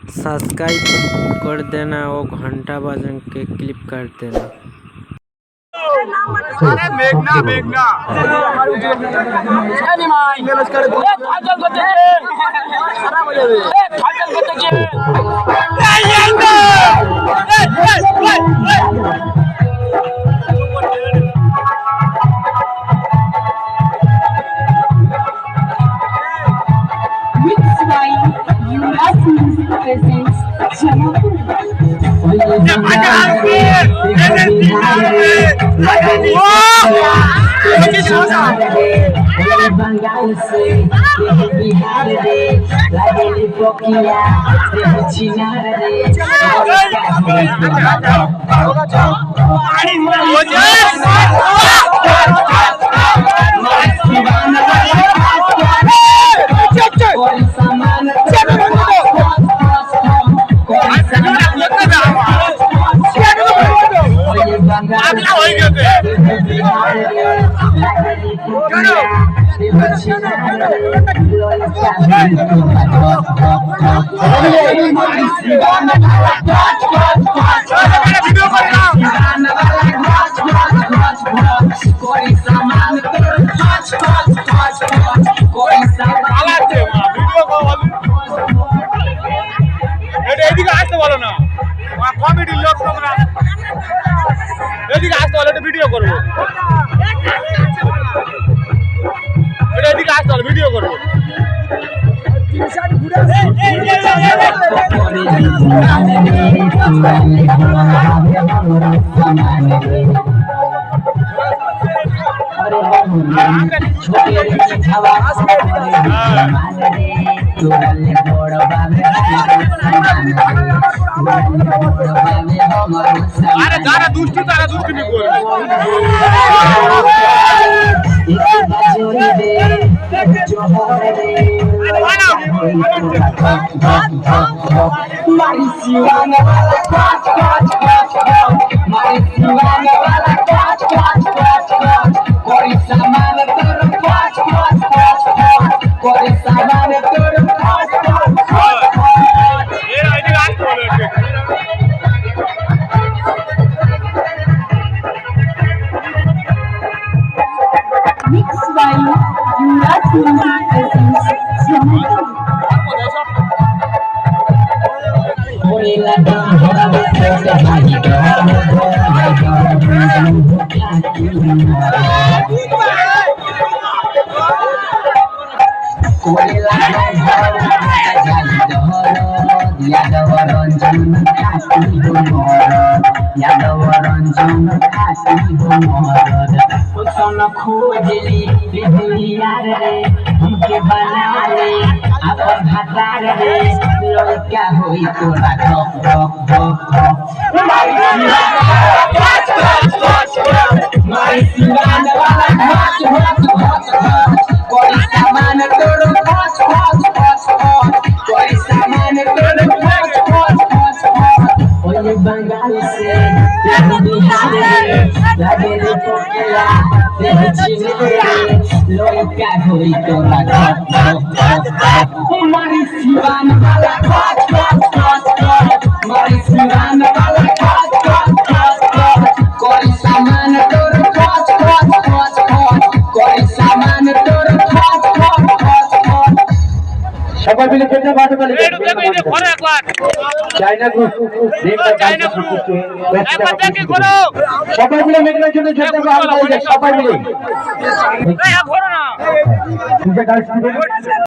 Subscribe कर देना और घंटा बजन के क्लिक कर देना। अरे मेघना मेघना बंगाल से बिहार रे लागेली पोकिया चिनार रे এদিকে আসতে বলো না, কমিটির লোক তোমরা এদিকে আসতে বলো, একটা ভিডিও করবো। এদিকে আসতে বলো, ভিডিও করবো। আরে যারা দুষ্টু তারা দুষ্টুমি করবে। यादव रंजन खाती हो मोहरद सोन खोजली यार रे हमके बना ले अब भातार रे लड़का होई तोरा धक धक धक मारी सिंगान वाला घास घास घास कोई सामान तोरो घास घास घास कोई सामान तोरो घास घास घास ओए बंगाल से बिहार रे लागेली पोकिया चिनार लड़का होई तोरा धक धक धक मारी सिंगान वाला घास घास घास मारी सिंगान वाला घास घास घास कोई सामान तोरो घास घास घास कोई सामान तोरो घास घास घास সবাই মিলে কেটে বাটে বলে দেখো এই যে ঘরে একবার চাইনা গ্রুপ দেখো চাইনা গ্রুপ একবার দেখি করো, সবাই মিলে মেঘনার জন্য যেতে হবে, সবাই মিলে এই ঘরে না ঠিক আছে।